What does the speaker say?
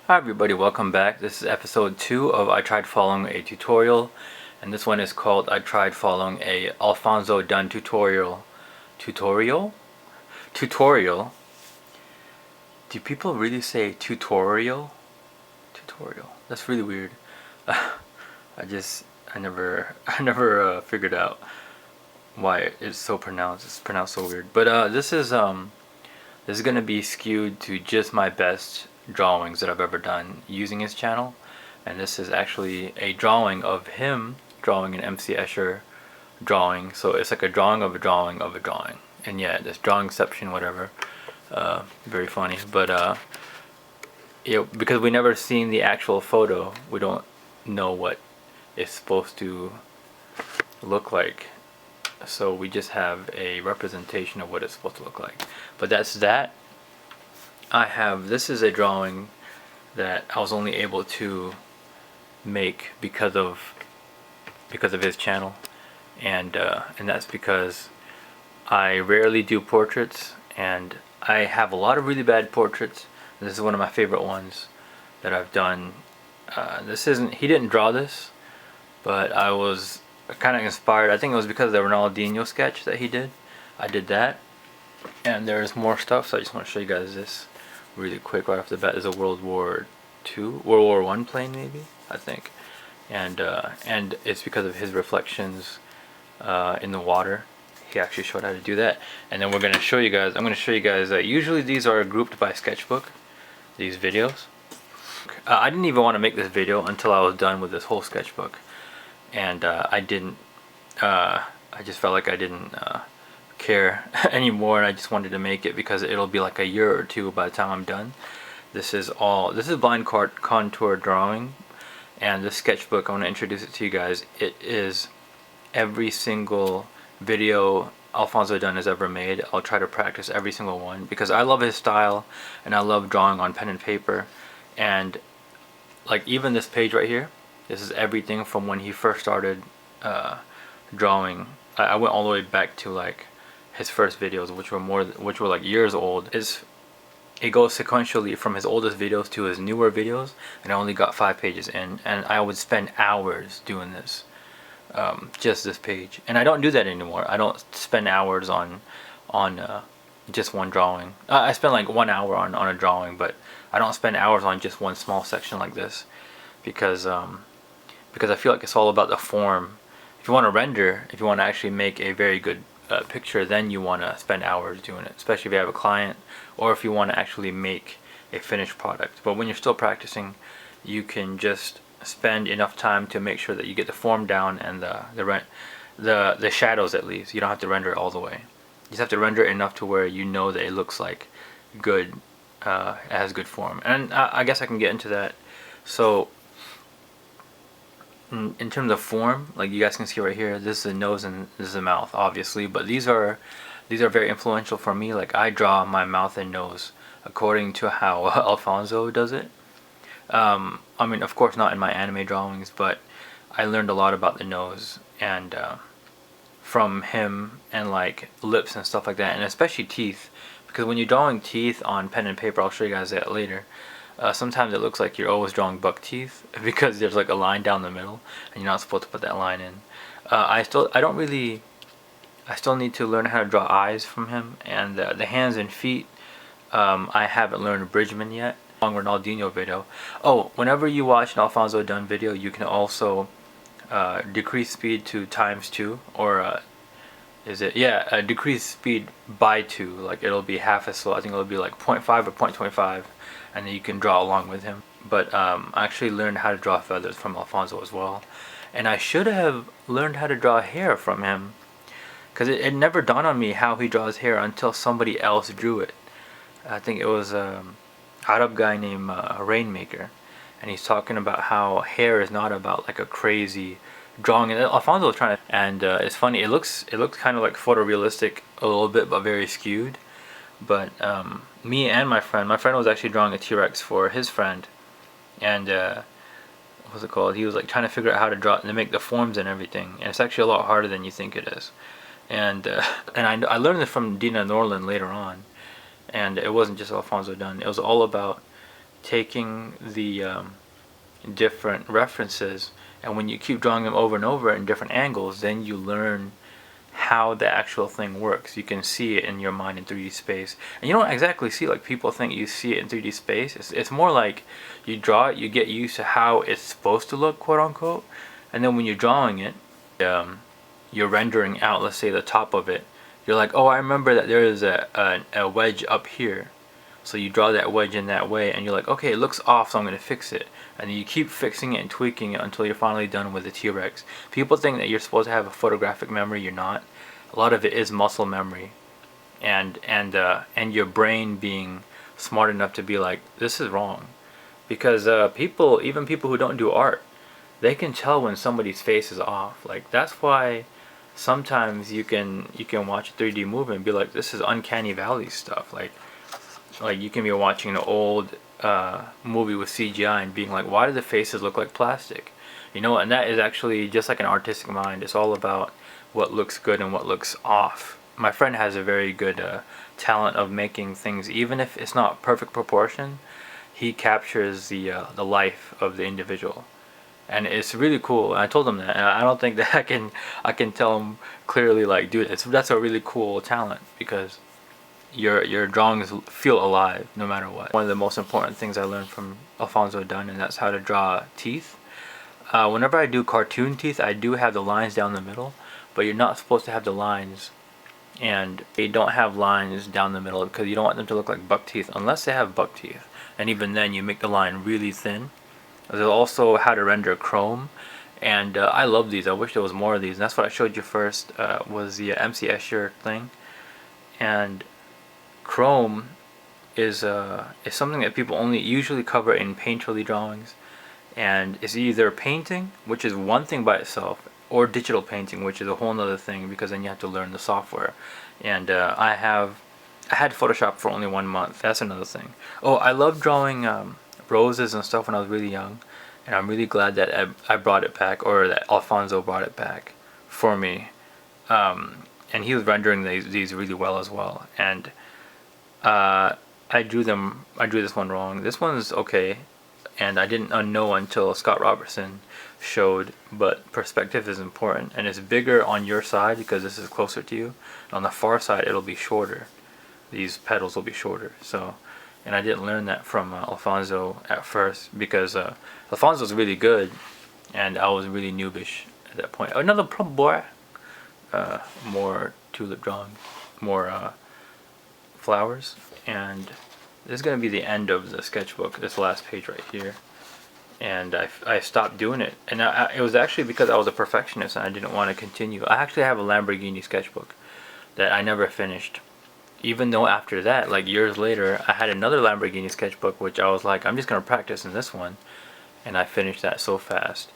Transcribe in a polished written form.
Hi everybody, welcome back. This is episode 2 of I Tried Following a Tutorial, and this one is called I Tried Following a Alfonso Dunn tutorial. Tutorial? Tutorial? Do people really say tutorial? Tutorial. That's really weird. I never figured out why it's so pronounced. It's pronounced so weird. But this is gonna be skewed to just my best drawings that I've ever done using his channel, and this is actually a drawing of him drawing an MC Escher drawing. So it's like a drawing of a drawing of a drawing, and yeah, this drawingception, whatever. Very funny, but because we never seen the actual photo, we don't know what it's supposed to look like. So we just have a representation of what it's supposed to look like. But that's that. This is a drawing that I was only able to make because of his channel, and that's because I rarely do portraits, and I have a lot of really bad portraits. This is one of my favorite ones that I've done. He didn't draw this, but I was kind of inspired. I think it was because of the Ronaldinho sketch that he did. I did that, and there's more stuff, so I just want to show you guys this really quick right off the bat. Is a World War I plane, maybe, I think, and it's because of his reflections in the water. He actually showed how to do that, and then I'm going to show you guys that usually these are grouped by sketchbook, these videos. I didn't even want to make this video until I was done with this whole sketchbook, and I just felt like I didn't care anymore, and I just wanted to make it because it'll be like a year or two by the time I'm done. This is blind contour drawing, and this sketchbook, I want to introduce it to you guys. It is every single video Alfonso Dunn has ever made. I'll try to practice every single one because I love his style, and I love drawing on pen and paper. And like even this page right here, this is everything from when he first started drawing. I went all the way back to like his first videos, which were like years old. It goes sequentially from his oldest videos to his newer videos, and I only got 5 pages in, and I would spend hours doing this, just this page. And I don't do that anymore. I don't spend hours on just one drawing. I spend like 1 hour on a drawing, but I don't spend hours on just one small section like this, because I feel like it's all about the form. If you want to render, if you want to actually make a very good picture, then you want to spend hours doing it, especially if you have a client, or if you want to actually make a finished product. But when you're still practicing, you can just spend enough time to make sure that you get the form down and the shadows at least. You don't have to render it all the way. You just have to render it enough to where you know that it looks like good, it has good form. And I guess I can get into that. So in terms of form, like you guys can see right here, this is the nose and this is the mouth, obviously, but these are very influential for me. Like I draw my mouth and nose according to how Alfonso does it. I mean, of course not in my anime drawings, but I learned a lot about the nose and from him, and like lips and stuff like that, and especially teeth, because when you're drawing teeth on pen and paper, I'll show you guys that later, sometimes it looks like you're always drawing buck teeth because there's like a line down the middle and you're not supposed to put that line in. I still need to learn how to draw eyes from him, and the hands and feet, I haven't learned Bridgman yet. Long Ronaldinho video. Oh, whenever you watch an Alfonso Dunn video, you can also decrease speed to ×2, or decrease speed by 2, like it'll be half as slow. I think it'll be like 0.5 or 0.25, and then you can draw along with him. But I actually learned how to draw feathers from Alfonso as well, and I should have learned how to draw hair from him, because it never dawned on me how he draws hair until somebody else drew it. I think it was Arab guy named Rainmaker, and he's talking about how hair is not about like a crazy drawing, and Alfonso was trying to, and it's funny, it looks kind of like photorealistic a little bit, but very skewed. But me and my friend was actually drawing a T-Rex for his friend, and what's it called, he was like trying to figure out how to draw and make the forms and everything, and it's actually a lot harder than you think it is. And I learned this from Dina Norland later on, and it wasn't just Alfonso Dunn. It was all about taking the different references, and when you keep drawing them over and over in different angles, then you learn how the actual thing works. You can see it in your mind in 3D space, and you don't exactly see like people think you see it in 3D space. It's more like you draw it, you get used to how it's supposed to look, quote unquote, and then when you're drawing it, you're rendering out, let's say, the top of it. You're like, oh, I remember that there is a wedge up here, so you draw that wedge in that way, and you're like, okay, it looks off, so I'm gonna fix it. And then you keep fixing it and tweaking it until you're finally done with the T-Rex. People think that you're supposed to have a photographic memory. You're not. A lot of it is muscle memory, and your brain being smart enough to be like, this is wrong, because people, even people who don't do art, they can tell when somebody's face is off. Like, that's why sometimes you can watch a 3D movie and be like, this is uncanny valley stuff. Like you can be watching an old movie with CGI and being like, why do the faces look like plastic? You know, and that is actually just like an artistic mind. It's all about what looks good and what looks off. My friend has a very good talent of making things, even if it's not perfect proportion, he captures the life of the individual, and it's really cool. And I told him that, and I don't think that I can tell him clearly, like, dude, that's a really cool talent, because your drawings feel alive no matter what. One of the most important things I learned from Alfonso Dunn, and that's how to draw teeth. Whenever I do cartoon teeth, I do have the lines down the middle, but you're not supposed to have the lines, and they don't have lines down the middle because you don't want them to look like buck teeth unless they have buck teeth, and even then you make the line really thin. There's also how to render chrome, and I love these. I wish there was more of these, and that's what I showed you first, was the MC Escher thing. And chrome is something that people only usually cover in painterly drawings, and it's either painting, which is one thing by itself, or digital painting, which is a whole nother thing, because then you have to learn the software. And I had Photoshop for only 1 month. That's another thing. Oh, I love drawing roses and stuff when I was really young, and I'm really glad that I brought it back, or that Alfonso brought it back for me. And he was rendering these really well as well. And I drew this one wrong. This one's okay, and I didn't know until Scott Robertson showed, but perspective is important, and it's bigger on your side because this is closer to you, and on the far side it'll be shorter. These petals will be shorter. So, and I didn't learn that from Alfonso at first, because Alfonso's really good and I was really noobish at that point. Another problem, boy. More tulip drawing, more flowers, and this is going to be the end of the sketchbook, this last page right here. And I stopped doing it, and it was actually because I was a perfectionist and I didn't want to continue. I actually have a Lamborghini sketchbook that I never finished, even though after that, like years later, I had another Lamborghini sketchbook which I was like, I'm just going to practice in this one, and I finished that so fast.